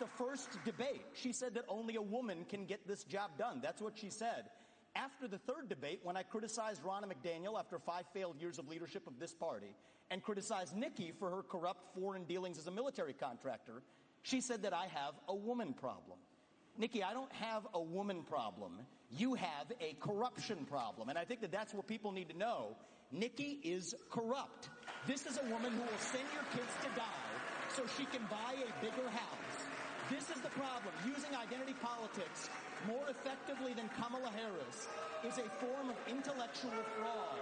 At the first debate, she said that only a woman can get this job done. That's what she said. After the third debate, when I criticized Ronna McDaniel after 5 failed years of leadership of this party and criticized Nikki for her corrupt foreign dealings as a military contractor, she said that I have a woman problem. Nikki, I don't have a woman problem. You have a corruption problem. And I think that that's what people need to know. Nikki is corrupt. This is a woman who will send your kids to die so she can buy a bigger house. This is the problem. Using identity politics more effectively than Kamala Harris is a form of intellectual fraud.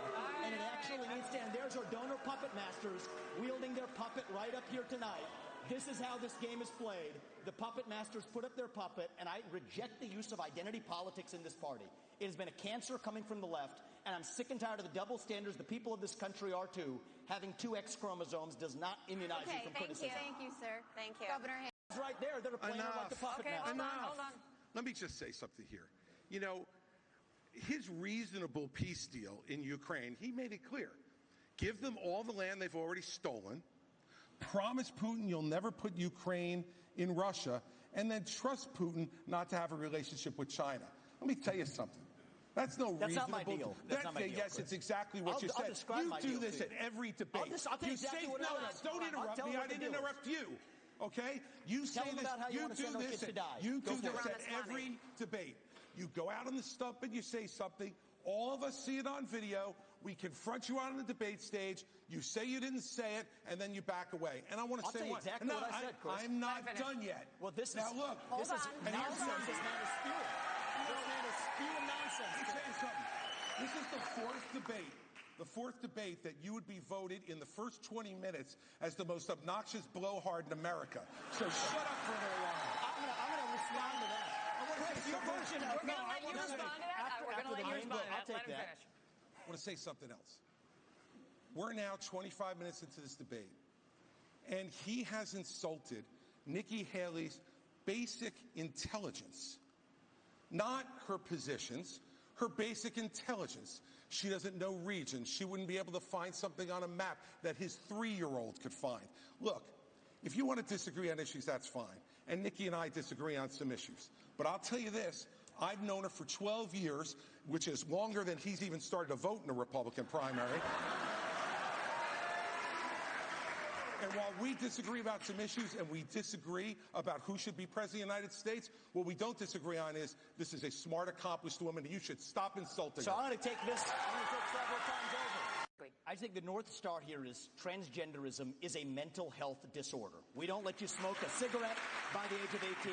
And it actually needs to end. There's our donor puppet masters wielding their puppet right up here tonight. This is how this game is played. The puppet masters put up their puppet, and I reject the use of identity politics in this party. It has been a cancer coming from the left, and I'm sick and tired of the double standards the people of this country are too. Having 2 X chromosomes does not immunize you from criticism. Thank you, sir. Thank you. Governor It's right there. They're playing her like the puppet master. Hold on. Let me just say something here. You know, his reasonable peace deal in Ukraine, he made it clear. Give them all the land they've already stolen. Promise Putin you'll never put Ukraine in Russia, and then trust Putin not to have a relationship with China. Let me tell you something. That's no That's reasonable. not my deal. That's not my deal. Yes, it's exactly what you said. You do this at every debate. I'll tell you exactly what it is. Don't interrupt me. I didn't interrupt you. Okay? You say this. You do this. You do this at every debate. You go out on the stump and you say something. All of us see it on video. We confront you out on the debate stage. You say you didn't say it, and then you back away. And I want to say what I said, Chris. I'm not done yet. Well, this is now look. This is nonsense. This man is spewing. This man is spewing nonsense. Let me tell you something. This is the fourth debate that you would be voted in the first 20 minutes as the most obnoxious blowhard in America. So shut up for a little while. I'm going to respond to that. We're going to let you respond to that. We're going to let you respond to that. I'll take that. I want to say something else. We're now 25 minutes into this debate, and he has insulted Nikki Haley's basic intelligence, not her positions, her basic intelligence. She doesn't know regions. She wouldn't be able to find something on a map that his 3-year-old could find. Look, if you want to disagree on issues, that's fine. And Nikki and I disagree on some issues. But I'll tell you this. I've known her for 12 years, which is longer than he's even started to vote in a Republican primary. And while we disagree about some issues and we disagree about who should be president of the United States, what we don't disagree on is this is a smart, accomplished woman, and you should stop insulting her. So I'm going to take this several times over. I think the North Star here is transgenderism is a mental health disorder. We don't let you smoke a cigarette by the age of 18.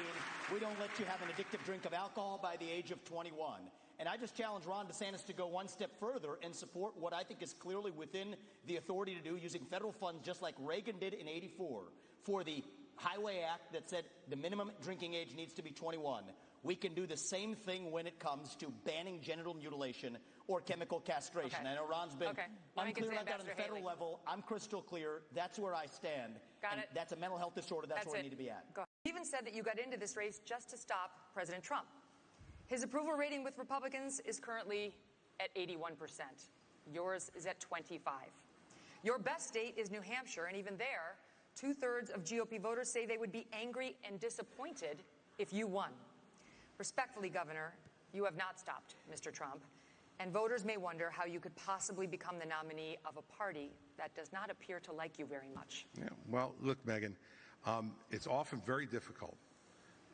We don't let you have an addictive drink of alcohol by the age of 21. And I just challenge Ron DeSantis to go one step further and support what I think is clearly within the authority to do using federal funds just like Reagan did in '84 for the Highway Act that said the minimum drinking age needs to be 21. We can do the same thing when it comes to banning genital mutilation or chemical castration. Okay. I know Ron's been unclear about that on the federal Haley. level. I'm crystal clear. That's where I stand. Got it. That's a mental health disorder. That's where we need to be at. Go ahead. You even said that you got into this race just to stop President Trump. His approval rating with Republicans is currently at 81%. Yours is at 25%. Your best state is New Hampshire, and even there, 2/3 of GOP voters say they would be angry and disappointed if you won. Respectfully, Governor, you have not stopped Mr. Trump, and voters may wonder how you could possibly become the nominee of a party that does not appear to like you very much. Yeah, well, look, Megan, it's often very difficult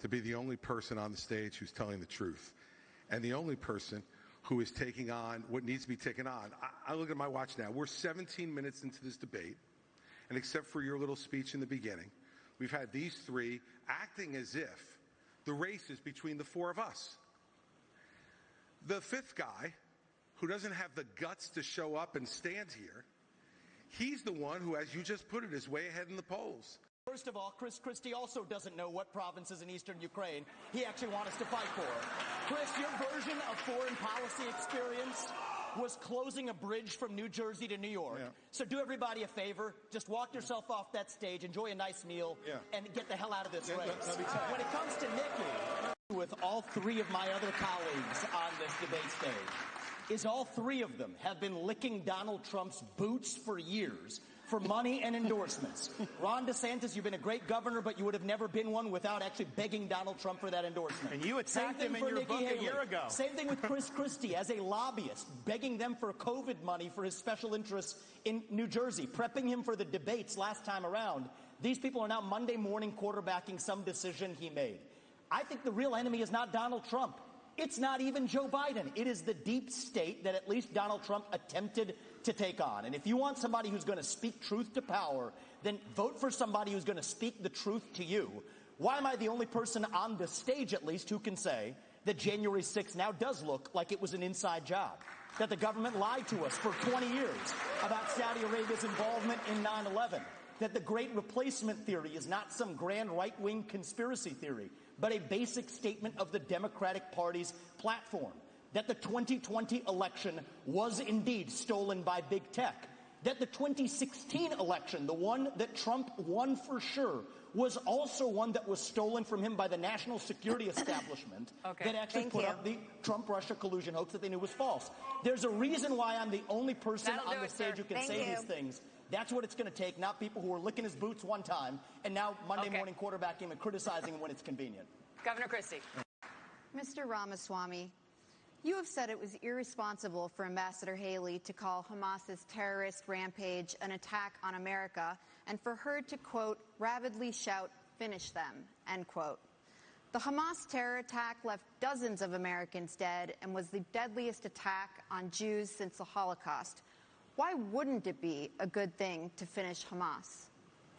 to be the only person on the stage who's telling the truth and the only person who is taking on what needs to be taken on. I look at my watch now. We're 17 minutes into this debate, and except for your little speech in the beginning, we've had these three acting as if the race is between the four of us. The fifth guy, who doesn't have the guts to show up and stand here, he's the one who, as you just put it, is way ahead in the polls. First of all, chrischristie also doesn't know what provinces in eastern Ukraine he actually wants us to fight for. Chris, your version of foreign policy experience was closing a bridge from New Jersey to New York. Yeah. So do everybody a favor. Just walk yourself off that stage, enjoy a nice meal, and get the hell out of this race. When it comes to Nikki, with all 3 of my other colleagues on this debate stage, is all 3 of them have been licking Donald Trump's boots for years for money and endorsements. Ron DeSantis, you've been a great governor, but you would have never been one without actually begging Donald Trump for that endorsement. And you attacked him in your book a year ago. Same thing with chrischristie as a lobbyist, begging them for COVID money for his special interests in New Jersey, prepping him for the debates last time around. These people are now Monday morning quarterbacking some decision he made. I think the real enemy is not Donald Trump. It's not even Joe Biden. It is the deep state that at least Donald Trump attempted to take on. And if you want somebody who's going to speak truth to power, then vote for somebody who's going to speak the truth to you. Why am I the only person on the stage, at least, who can say that January 6th now does look like it was an inside job? That the government lied to us for 20 years about Saudi Arabia's involvement in 9/11? That the Great Replacement theory is not some grand right-wing conspiracy theory, but a basic statement of the Democratic Party's platform. That the 2020 election was indeed stolen by big tech. That the 2016 election, the one that Trump won for sure, was also one that was stolen from him by the national security establishment that actually put up the Trump-Russia collusion hoax that they knew was false. There's a reason why I'm the only person on the stage who can say these things. That's what it's going to take, not people who are licking his boots one time and now Monday morning quarterbacking him and criticizing him when it's convenient. Governor Christie. Mr. Ramaswamy, you have said it was irresponsible for Ambassador Haley to call Hamas's terrorist rampage an attack on America and for her to, quote, rabidly shout, "Finish them," end quote. The Hamas terror attack left dozens of Americans dead and was the deadliest attack on Jews since the Holocaust. Why wouldn't it be a good thing to finish Hamas?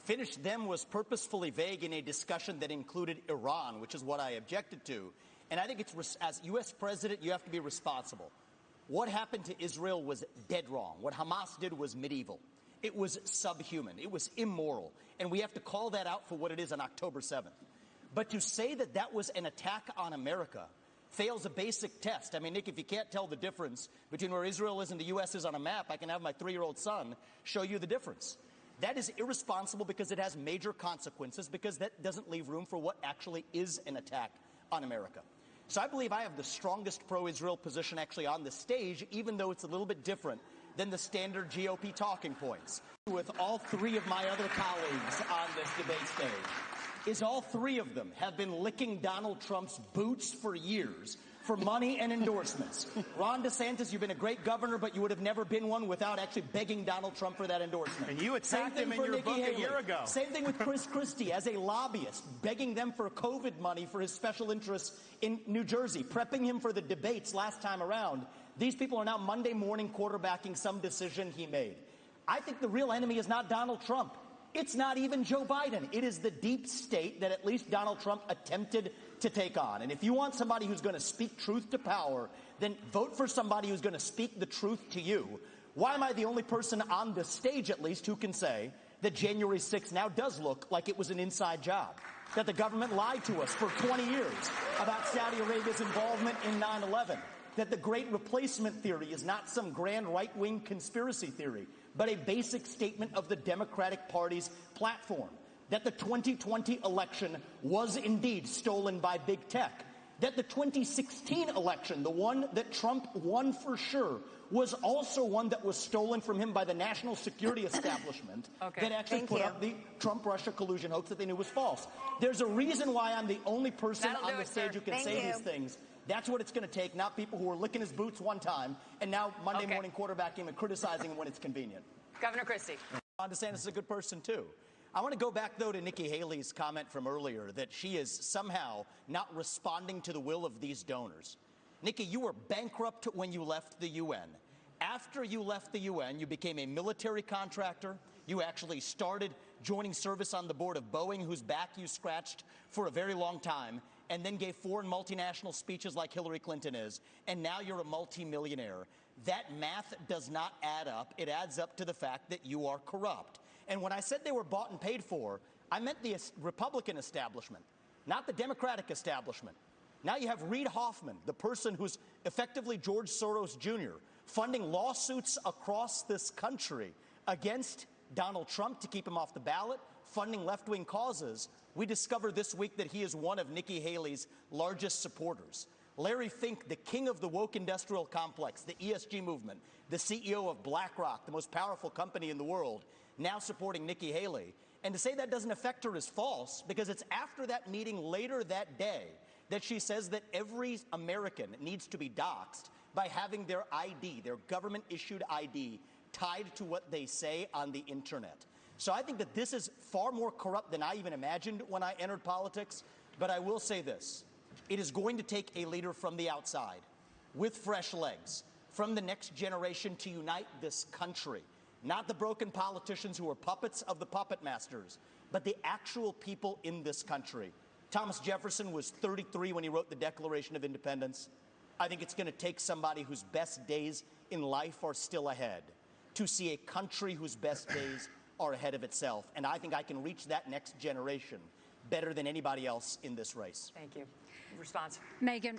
Finish them was purposefully vague in a discussion that included Iran, which is what I objected to. And I think it's, as U.S. president, you have to be responsible. What happened to Israel was dead wrong. What Hamas did was medieval. It was subhuman. It was immoral. And we have to call that out for what it is on October 7th. But to say that that was an attack on America fails a basic test. I mean, Nick, if you can't tell the difference between where Israel is and the U.S. is on a map, I can have my 3-year-old son show you the difference. That is irresponsible because it has major consequences, because that doesn't leave room for what actually is an attack on America. So I believe I have the strongest pro-Israel position actually on the stage, even though it's a little bit different than the standard GOP talking points. With all three of my other colleagues on this debate stage, is all three of them have been licking Donald Trump's boots for years for money and endorsements. Ron DeSantis, you've been a great governor, but you would have never been one without actually begging Donald Trump for that endorsement. And you attacked him in your book a year ago. Same thing with chrischristie as a lobbyist, begging them for COVID money for his special interests in New Jersey, prepping him for the debates last time around. These people are now Monday morning quarterbacking some decision he made. I think the real enemy is not Donald Trump. It's not even Joe Biden. It is the deep state that at least Donald Trump attempted to take on. And if you want somebody who's going to speak truth to power, then vote for somebody who's going to speak the truth to you. Why am I the only person on the stage, at least, who can say that January 6th now does look like it was an inside job? That the government lied to us for 20 years about Saudi Arabia's involvement in 9/11? That the Great Replacement theory is not some grand right-wing conspiracy theory, but a basic statement of the Democratic Party's platform. That the 2020 election was indeed stolen by big tech. That the 2016 election, the one that Trump won for sure, was also one that was stolen from him by the national security establishment that actually put up the Trump-Russia collusion hoax that they knew was false. There's a reason why I'm the only person on the stage who can say these things. That's what it's going to take, not people who are licking his boots one time and now Monday morning quarterbacking him and criticizing him when it's convenient. Governor Christie. Ron DeSantis is a good person, too. I want to go back, though, to Nikki Haley's comment from earlier that she is somehow not responding to the will of these donors. Nikki, you were bankrupt when you left the UN. After you left the UN, you became a military contractor. You actually started joining service on the board of Boeing, whose back you scratched for a very long time, and then gave foreign multinational speeches like Hillary Clinton is, and now you're a multimillionaire. That math does not add up. It adds up to the fact that you are corrupt. And when I said they were bought and paid for, I meant the Republican establishment, not the Democratic establishment. Now you have Reid Hoffman, the person who's effectively George Soros Jr., funding lawsuits across this country against Donald Trump to keep him off the ballot, funding left-wing causes. We discovered this week that he is one of Nikki Haley's largest supporters. Larry Fink, the king of the woke industrial complex, the ESG movement, the CEO of BlackRock, the most powerful company in the world, now supporting Nikki Haley. And to say that doesn't affect her is false, because it's after that meeting later that day that she says that every American needs to be doxxed by having their ID, their government-issued ID, tied to what they say on the internet. So I think that this is far more corrupt than I even imagined when I entered politics. But I will say this. It is going to take a leader from the outside, with fresh legs, from the next generation to unite this country. Not the broken politicians who are puppets of the puppet masters, but the actual people in this country. Thomas Jefferson was 33 when he wrote the Declaration of Independence. I think it's going to take somebody whose best days in life are still ahead to see a country whose best days are ahead of itself. And I think I can reach that next generation better than anybody else in this race. Thank you. Response. Megan.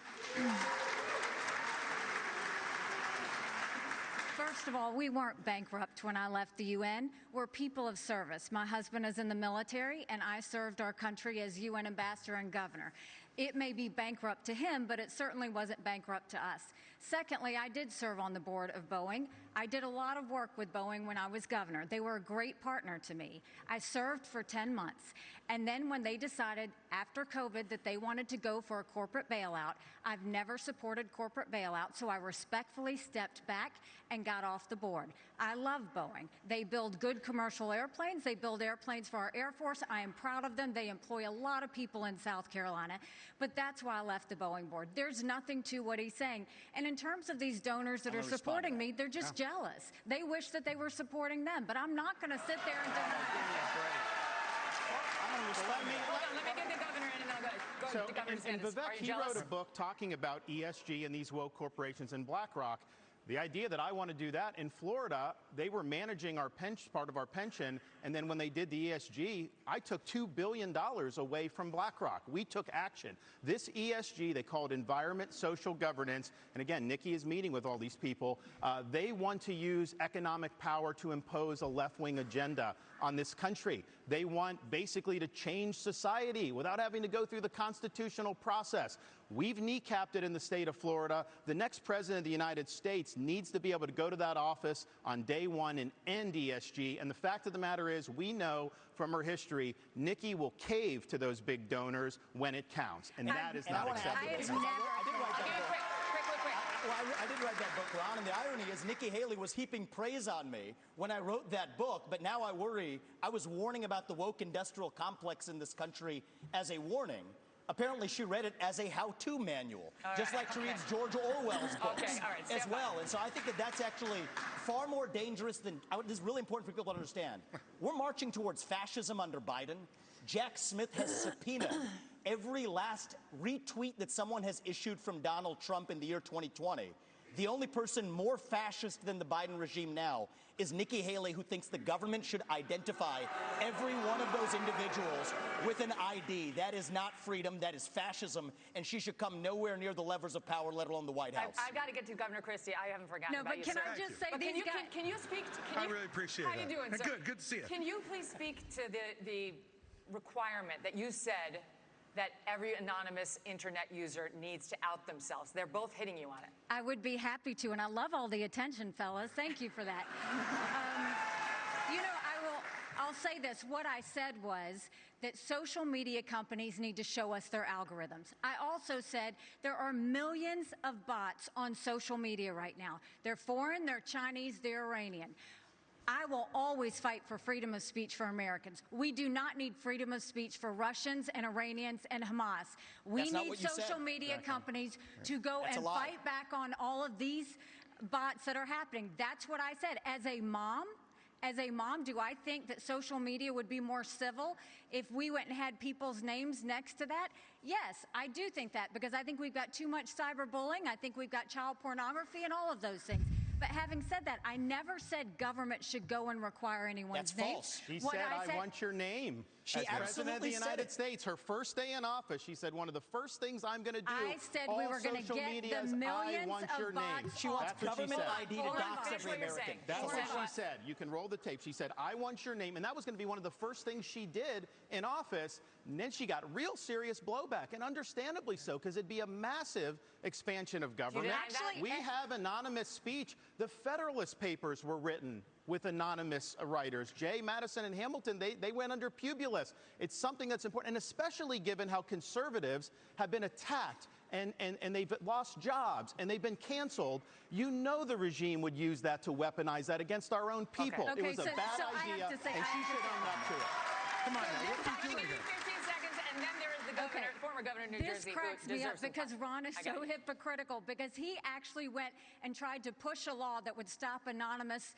First of all, we weren't bankrupt when I left the UN. We're people of service. My husband is in the military, and I served our country as UN ambassador and governor. It may be bankrupt to him, but it certainly wasn't bankrupt to us. Secondly, I did serve on the board of Boeing. I did a lot of work with Boeing when I was governor. They were a great partner to me. I served for 10 months. And then when they decided after COVID that they wanted to go for a corporate bailout, I've never supported corporate bailout, so I respectfully stepped back and got off the board. I love Boeing. They build good commercial airplanes. They build airplanes for our Air Force. I am proud of them. They employ a lot of people in South Carolina. But that's why I left the Boeing board. There's nothing to what he's saying. And in terms of these donors that are supporting me, they're just jealous. They wish that they were supporting them. But I'm not going to sit there and deny Let me get the governor in, and I'll go to Governor DeSantis. And Vivek, he wrote a book talking about ESG and these woke corporations and BlackRock. The idea that I want to do that in Florida, they were managing our part of our pension, and then when they did the ESG, I took $2 billion away from BlackRock. We took action. This ESG, they call it environment, social governance, and again, Nikki is meeting with all these people. They want to use economic power to impose a left-wing agenda on this country. They want basically to change society without having to go through the constitutional process. We've kneecapped it in the state of Florida. The next president of the United States needs to be able to go to that office on day one and end ESG. And the fact of the matter is, we know from her history, Nikki will cave to those big donors when it counts. And that is not acceptable. I did write that book, Ron, and the irony is Nikki Haley was heaping praise on me when I wrote that book, but now I worry. I was warning about the woke industrial complex in this country as a warning. Apparently, she read it as a how-to manual, just like she reads George Orwell's books as well. And so I think that that's actually far more dangerous than, this is really important for people to understand. We're marching towards fascism under Biden. Jack Smith has subpoenaed every last retweet that someone has issued from Donald Trump in the year 2020. The only person more fascist than the Biden regime now is Nikki Haley, who thinks the government should identify every one of those individuals with an ID. That is not freedom, that is fascism, and she should come nowhere near the levers of power, let alone the White House. I've got to get to Governor Christie. I haven't forgotten about you, No, but can I just say, can you speak to, I really appreciate it. How you doing, sir? Good to see you. Can you please speak to the requirement that you said that every anonymous internet user needs to out themselves? They're both hitting you on it. I would be happy to, and I love all the attention, fellas. Thank you for that. I'll say this. What I said was that social media companies need to show us their algorithms. I also said there are millions of bots on social media right now. They're foreign, they're Chinese, they're Iranian. I will always fight for freedom of speech for Americans. We do not need freedom of speech for Russians and Iranians and Hamas. We need social media companies to go and fight back on all of these bots that are happening. That's what I said. As a mom, do I think that social media would be more civil if we went and had people's names next to that? Yes, I do think that, because I think we've got too much cyberbullying. I think we've got child pornography and all of those things. But having said that, I never said government should go and require anyone's name. That's false. She said, I want your name. She as President of the United States, her first day in office, she said, one of the first things I'm going to do, I said we were going to get the millions of bots. She wants government ID to dox every American. That's what she said. You can roll the tape. She said, I want your name. And that was going to be one of the first things she did in office. And then she got real serious blowback, and understandably so, because it'd be a massive expansion of government. We have anonymous speech. The Federalist Papers were written with anonymous writers. Jay, Madison, and Hamilton, they went under Publius. It's something that's important, and especially given how conservatives have been attacked and they've lost jobs and they've been canceled. You know the regime would use that to weaponize that against our own people. Okay, It was a bad I idea, have to say, and she should own up to it. Come on, now, what are you doing here? 15 seconds, and then there is the governor, former governor of New Jersey. This cracks me up because Ron is so it. hypocritical, because he actually went and tried to push a law that would stop anonymous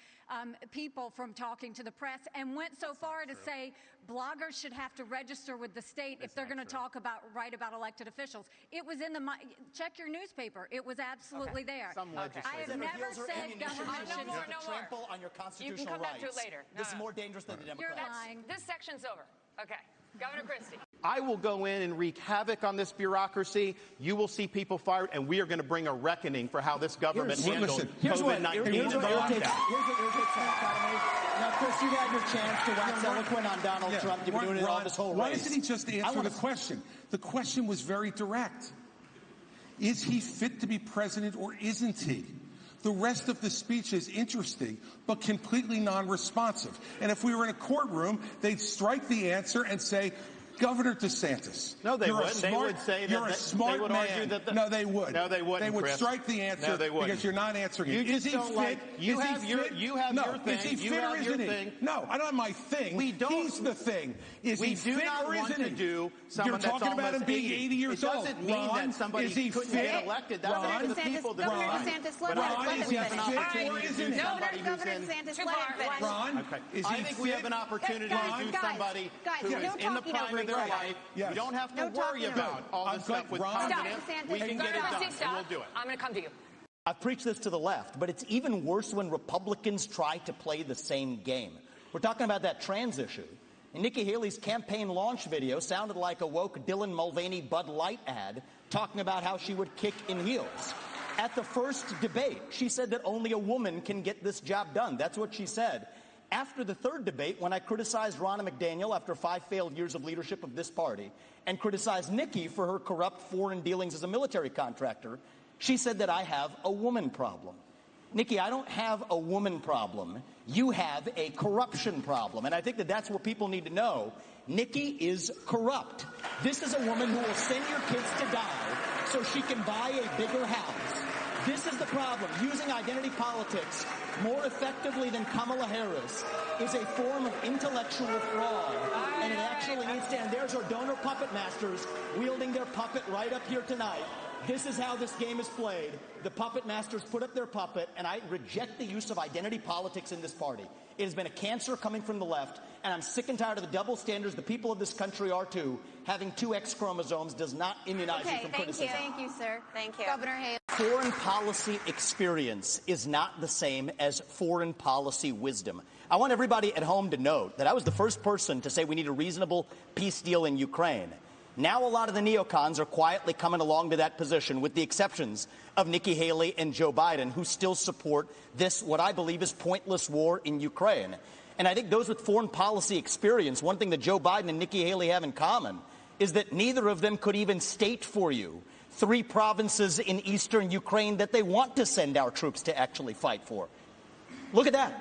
people from talking to the press, and went so far to say bloggers should have to register with the state if they're going to write about elected officials. It was in the check your newspaper. It was absolutely there. Some legislators. I have never said government should no more. trample on your constitutional You can come back to it rights. later. This is more dangerous than the Democrats. You're lying. This section's over. Okay. Governor Christie. I will go in and wreak havoc on this bureaucracy. You will see people fired, and we are going to bring a reckoning for how this government handled COVID-19. Here's what irritates me. Now, Chris, you had your chance to wax eloquent on Donald Trump. You've been doing it all this whole race. Why doesn't he just answer the question? The question was very direct. Is he fit to be president or isn't he? The rest of the speech is interesting, but completely non-responsive. And if we were in a courtroom, they'd strike the answer and say, Governor DeSantis. No, they wouldn't. They would say that you're a smart they would man. argue that No, they would. No, they wouldn't. They would Chris. strike the answer no, they wouldn't. because you're not answering it. You Is just he don't fit? like. You is have he your. fit? You have no. your thing. Is he fit you or have isn't your he? thing. No, I don't have my thing. We don't. He's the thing. Is we he do fit not or want isn't to he? do You're talking about him being 80 years old. It doesn't mean Ron, that somebody is he couldn't fit? get elected. That's Ron, up to the people. Governor DeSantis, let Ron, is he fit or isn't he? Somebody who's Governor in. DeSantis, let him finish. Ron, Okay. is he I think we have an opportunity to do somebody who is in the prime of their life. Yes. We don't have to No worry talking about all this stuff with Stop. confidence. We can get it done, and we'll do it. I'm going to come to you. I've preached this to the left, but it's even worse when Republicans try to play the same game. We're talking about that trans issue. And Nikki Haley's campaign launch video sounded like a woke Dylan Mulvaney Bud Light ad talking about how she would kick in heels. At the first debate, she said that only a woman can get this job done. That's what she said. After the third debate, when I criticized Ronna McDaniel after 5 failed years of leadership of this party and criticized Nikki for her corrupt foreign dealings as a military contractor, she said that I have a woman problem. Nikki, I don't have a woman problem. You have a corruption problem. And I think that that's what people need to know. Nikki is corrupt. This is a woman who will send your kids to die so she can buy a bigger house. This is the problem. Using identity politics more effectively than Kamala Harris is a form of intellectual fraud. And it actually needs to end. There's our donor puppet masters wielding their puppet right up here tonight. This is how this game is played. The puppet masters put up their puppet, and I reject the use of identity politics in this party. It has been a cancer coming from the left, and I'm sick and tired of the double standards. The people of this country are too. Having 2 X chromosomes does not immunize you from criticism. Thank you, sir. Thank you. Governor Haley. Foreign policy experience is not the same as foreign policy wisdom. I want everybody at home to note that I was the first person to say we need a reasonable peace deal in Ukraine. Now a lot of the neocons are quietly coming along to that position, with the exceptions of Nikki Haley and Joe Biden, who still support this, what I believe is pointless war in Ukraine. And I think those with foreign policy experience, one thing that Joe Biden and Nikki Haley have in common is that neither of them could even state for you 3 provinces in eastern Ukraine that they want to send our troops to actually fight for. Look at that.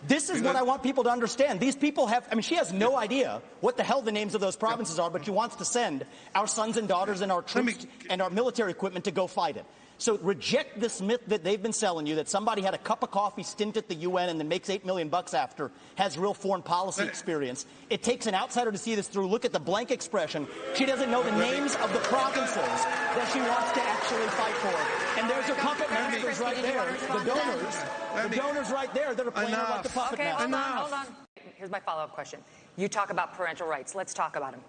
This is what I want people to understand. These people have, I mean, she has no idea what the hell the names of those provinces are, but she wants to send our sons and daughters and our troops and our military equipment to go fight it. So reject this myth that they've been selling you, that somebody had a cup of coffee stint at the UN and then makes $8 million after, has real foreign policy experience. It takes an outsider to see this through. Look at the blank expression. She doesn't know the names of the provinces that she wants to actually fight for. And there's her puppet masters right there, the donors right there that are playing her like the puppet masters. Hold on. Here's my follow-up question. You talk about parental rights. Let's talk about them.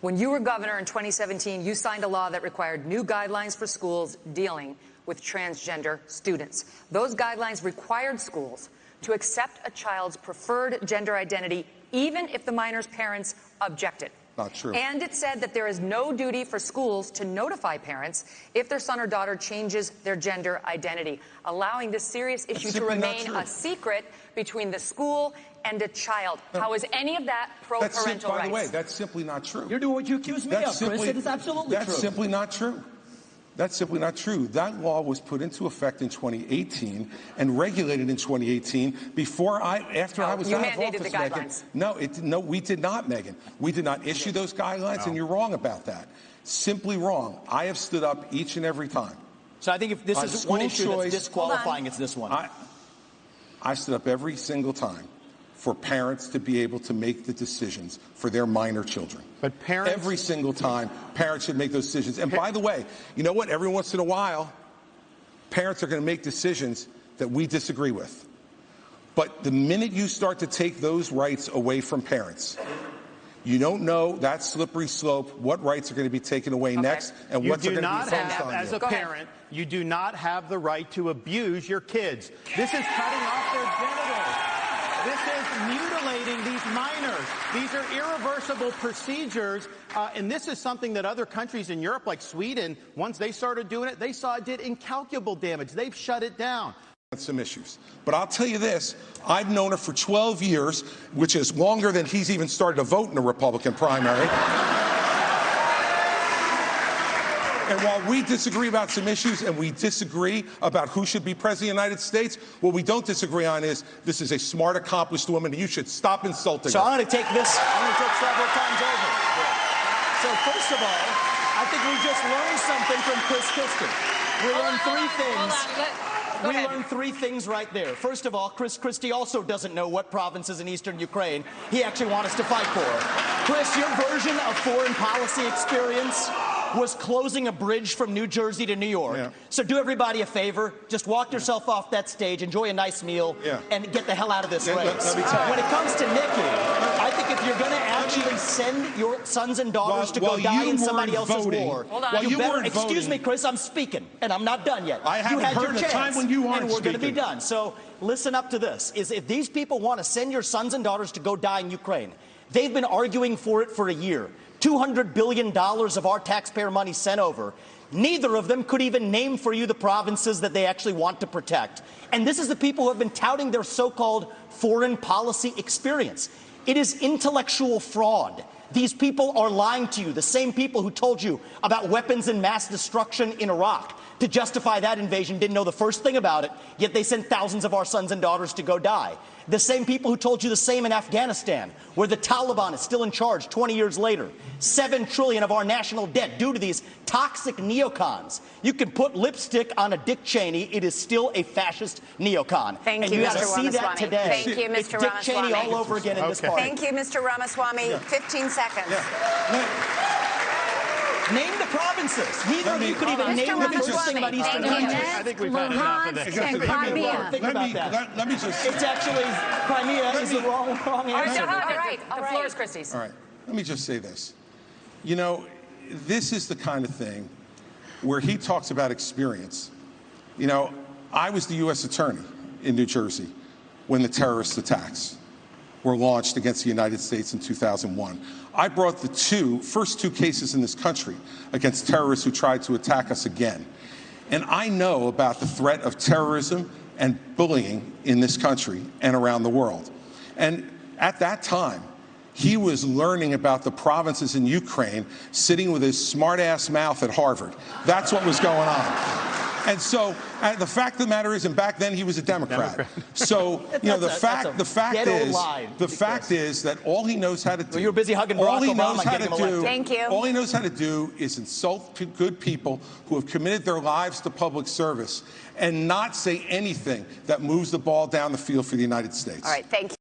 When you were governor in 2017, you signed a law that required new guidelines for schools dealing with transgender students. Those guidelines required schools to accept a child's preferred gender identity, even if the minor's parents objected. Not true. And it said that there is no duty for schools to notify parents if their son or daughter changes their gender identity, allowing this serious issue to remain a secret between the school and a child. How is any of that pro-parental rights? By the way, that's simply not true. You're doing what you accuse me of, Chris. It is absolutely true. That's simply not true. That's simply not true. That law was put into effect in 2018 and regulated in 2018 after I was out of office, the guidelines. Megyn. No, we did not, Megyn. We did not issue those guidelines, and you're wrong about that. Simply wrong. I have stood up each and every time. So I think if this is one issue that's disqualifying, it's this one. I stood up every single time for parents to be able to make the decisions for their minor children. But parents... Every single time, parents should make those decisions. And by the way, you know what? Every once in a while, parents are going to make decisions that we disagree with. But the minute you start to take those rights away from parents, you don't know that slippery slope, what rights are going to be taken away next, and what's going to be focused on. As a parent, you do not have the right to abuse your kids. This is cutting off their genitals. This is mutilating these minors. These are irreversible procedures, and this is something that other countries in Europe, like Sweden, once they started doing it, they saw it did incalculable damage. They've shut it down. Some issues. But I'll tell you this, I've known her for 12 years, which is longer than he's even started to vote in a Republican primary. And while we disagree about some issues and we disagree about who should be president of the United States, what we don't disagree on is this is a smart, accomplished woman, and you should stop insulting her. So I'm going to take this, several times over. So first of all, I think we just learned something from chrischristie. We learned three things. We learned three things right there. First of all, chrischristie also doesn't know what provinces in eastern Ukraine he actually wants us to fight for. Chris, your version of foreign policy experience was closing a bridge from New Jersey to New York. Yeah. So do everybody a favor, just walk yourself off that stage, enjoy a nice meal, and get the hell out of this race. Let me tell you. When it comes to Nikki, I think if you're going to actually send your sons and daughters to go die in somebody else's war, you better, excuse me, Chris, I'm speaking, and I'm not done yet. I haven't heard a time when you aren't and we're going to be speaking. done. So listen up to this, is if these people want to send your sons and daughters to go die in Ukraine, they've been arguing for it for a year. $200 billion of our taxpayer money sent over. Neither of them could even name for you the provinces that they actually want to protect. And this is the people who have been touting their so-called foreign policy experience. It is intellectual fraud. These people are lying to you, the same people who told you about weapons and mass destruction in Iraq. To justify that invasion, didn't know the first thing about it, yet they sent thousands of our sons and daughters to go die. The same people who told you the same in Afghanistan, where the Taliban is still in charge 20 years later. $7 trillion of our national debt due to these toxic neocons. You can put lipstick on a Dick Cheney, it is still a fascist neocon. Thank you, Mr. got to see that today. Thank you, Mr. It's Dick Cheney all over again in this party. Thank you, Mr. Ramaswamy. 15 seconds. Name the provinces. Neither of you could even name the first thing about Eastern Europe. I think we've had enough of this. And Crimea. Think about that. Let me just... It's actually, Crimea is the wrong answer. All right. The floor is Christie's. All right. Let me just say this. You know, this is the kind of thing where he talks about experience. You know, I was the U.S. attorney in New Jersey when the terrorist attacks were launched against the United States in 2001. I brought the first two cases in this country against terrorists who tried to attack us again. And I know about the threat of terrorism and bullying in this country and around the world. And at that time, he was learning about the provinces in Ukraine, sitting with his smart-ass mouth at Harvard. That's what was going on. And so the fact of the matter is, and back then he was a Democrat. So you know the fact is that all he knows how to do. Well, you're busy hugging Barack Obama. Thank you. All he knows how to do is insult good people who have committed their lives to public service, and not say anything that moves the ball down the field for the United States. All right. Thank you.